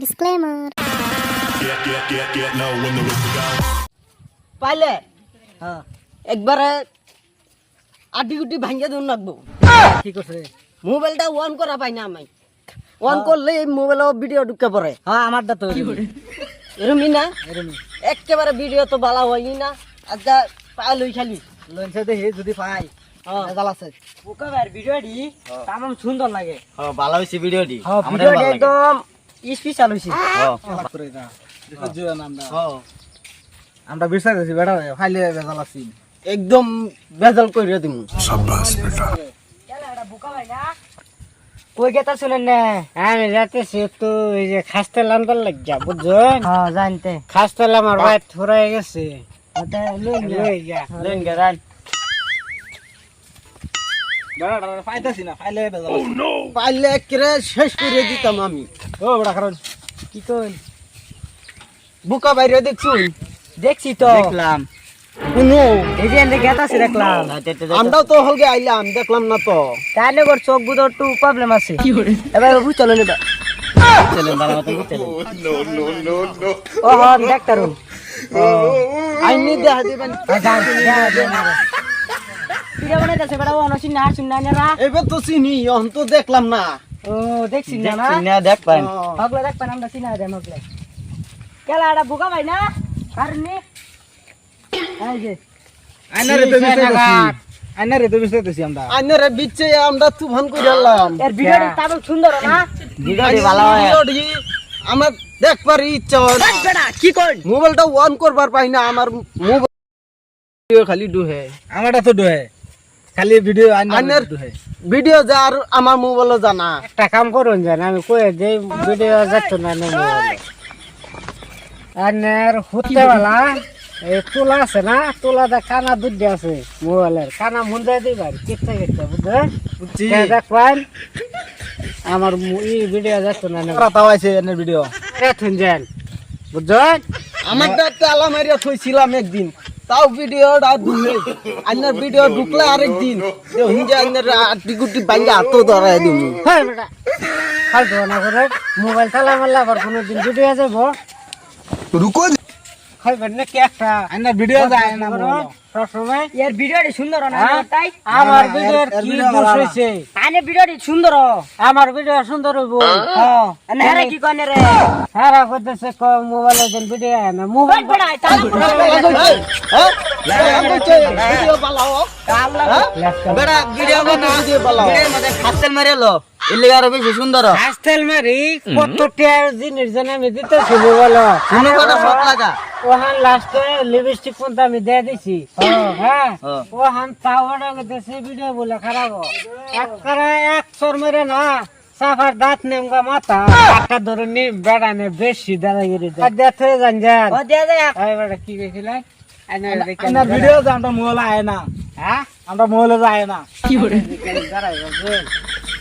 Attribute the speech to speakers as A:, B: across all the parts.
A: Disclaimer.
B: পাইলে একবারে আটি গুটি ভাঙ্গিয়ে দিন রাখবো।
C: কি করছে?
B: মোবাইলটা অন করা পাই না আমি। অন করলে এই মোবাইলে ভিডিও ঢুকে পড়ে।
C: হ্যাঁ আমারটা তো
B: এরমই না
C: এরকমই
B: একেবারে ভিডিও তো ভালো হয়নি না। আচ্ছা পাইলই খালি
C: লঞ্চে দেখি যদি পাই রেজাল্ট আছে। ওকে ভাই ভিডিওটি তামাম সুন্দর লাগে।
D: ভালো হয়েছে ভিডিওটি
C: হ্যাঁ ভিডিওটি একদম স্পেশাল হইছে। আমরা বিশ্বাস করছি বেটা ফাইলে রেজাল্ট আছে।
B: একদম বেজাল করে দিমু।
C: কই গেতা শুনেন না? আমি যাইতেছি তো এই যে খাস্তে লানবার লাগিয়া বুঝছেন? হ্যাঁ জানতে খাস্তে আমার ভাই থুরাই গেছে। ওটা লই যা
B: লেন গেরান
C: বেটা ফাইতাছি না ফাইলে বেজাল।
B: পাইলে একেবারে শেষ করে দিতাম আমি।
C: ও বেটা কারণ কি কই
B: বুকা বাইরে দেখছুন?
C: দেখছি তো
D: দেখলাম
B: শুনো
C: এই যে এনে গেতাছি দেখলাম।
B: আমরাও তো হলগে আইলাম দেখলাম না তো।
C: তাহলে ওর চোখ বুঝো একটু প্রবলেম আছে। এবার বুঝলো না
D: চলেন ভালো মতো চলেন
C: ও হ্যাঁ ডাক্তারুন
B: আইনি দেখা দিবেন।
C: ভিডিও বানাইতেছে বেটা ও নসিন না শুন না না
B: এবার তো চিনি এখন তো দেখলাম না।
C: ও দেখছি না না
D: না দেখ পাই
C: হগলে দেখ পান আমরা চিনা দেন হগলে কেলা এটা বুকা ভাই না কারণে এই যে
B: আইনারে তো
C: আইনারে তো বিস্তারিত আমরা
B: আইনারে বিচ্ছে আমরা তুফান করে এলাম।
C: এর ভিডিওটা তাবল সুন্দর না
D: ভিডিওটি ভালো হয়
B: আমার দেখবার ইচ্ছা হয় না।
C: বেটা কি কই
B: মোবাইলটা অন করবার পাই না। আমার মোবাইল খালি ডুহে।
C: আমারটা তো দোহে খালি ভিডিও
B: আইনার ভিডিও যা আর আমার মোবাইলও জানা।
C: একটা কাম করুন জান আমি কই যে ভিডিও যাচ্ছ না নো মোবাইল আনার হতে वाला এই তোলা আছে না তোলাটা কানা দুধ আছে মোবাইলের কানা মুন্ডা দিবার কেটে কেটে বুঝছেন
B: বুঝছি।
C: দেখবেন আমার এই ভিডিও যাচ্ছ না
B: তাও আছে এর ভিডিও।
C: এখন যান বুঝছেন
B: আমারটা তালা মারিয়া থইছিলাম একদিন, তাও ভিডিওটা ঢুকে আইনার ভিডিও ঢুকলে আরেকদিন হিঞ্জা আইনার আটি গুটি বাইঙ্গা হাতও ধরাই দিমু।
C: হ্যাঁ বেটা ফালতু না করে মোবাইল চালা মারলে আবার কোনোদিন ভিডিও যাবো
B: রুকো
C: খাইবেন না কি একটা
B: আইনার ভিডিও যায় না
C: সবসময় এর ভিডিওটি সুন্দর না তাই আমার ভিডিওর কি দোষ হইছে আনে ভিডিওটি সুন্দর আমার ভিডিও সুন্দর হইবো হ্যাঁ আরে কি কইনে রে সারা কইতেছে ক মোবাইলে দেন ভিডিও না মোবাইল পড়াই তালা
B: হ্যাঁ ভিডিও বালাও
D: বেড়া ভিডিও
B: ভিডিও বালাও
D: ভিডিওর মধ্যে খাস্তেল মারিলো এলে আরো বেশি সুন্দর
C: হাসতেল মারি কত টিয়ার জিনিস জানা আমি দিতেছি মোবাইল
D: শুনে কথা সব লাগা
C: ওহান লাস্টে লিপস্টিক কোনটা আমি দিয়ে দিছি হ্যাঁ ওহান পাওয়ার গেছে ভিডিও বলে খারাপ একবারে এক সর মেরে না সাফার দাঁত নেমগা মাথা একটা ধরে নি বেড়ানে বেশি দাদাগিরি দেখতে যান যান ও দে দে এই বেটা কি কইছিলেন
B: আইনার ভিডিও যা আমরা মোবাইল আয় না।
C: হ্যাঁ
B: আমরা মোবাইলে যায় না।
C: কি করে দাঁড়াই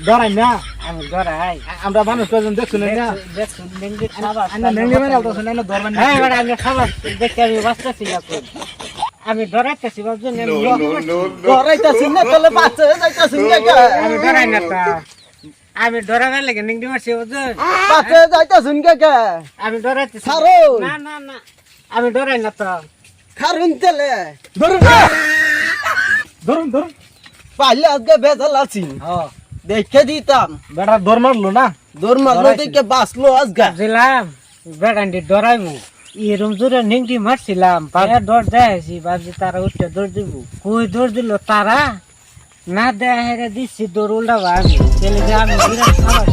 B: ধরাই না
C: আমি ধরাই
B: আমরা মানুষ কজন দেখছো না
C: দেখুন নেঙ্গি খাবার
B: আইনা নেঙ্গে মেরে আলতো না না ধরবেন না।
C: হ্যাঁ বেটা আমি খাবার দেখে আমি বাঁচতেছি না কোন আমি ডরাইতেছি ভাবছেন
B: ধরাইতাছি না তাহলে বাচ্চা যাইতাছি না কে
C: আমি ডরাই না তা আমি ডরাবার লাগে নিংডি মারছি বুঝছেন
B: বাচ্চা যাইতাছি না কে
C: আমি ডরাইতেছি
B: ছাড়ো।
C: না না না আমি ডরাই না তো
B: খারুন তেলে ধরুন ধরুন ধরুন পাইলে আজকে বেজাল আছি দেখে দিতাম।
C: বেটা ডর মারলো না
B: দৌড় মারলো দেখে বাঁচলো আজকে।
C: দিলাম বেটান্ডি ডরাইমু এরম জোরে নিংডি মারছিলাম পায়ে ডর দেয়াছি ভাবছি তারা উঠে দৌড় দিব কই দৌড় দিল তারা না দেয়া হেরে দিচ্ছি দৌড় উল্টা ভাবি তাহলে যে আমি বিরাট খাবার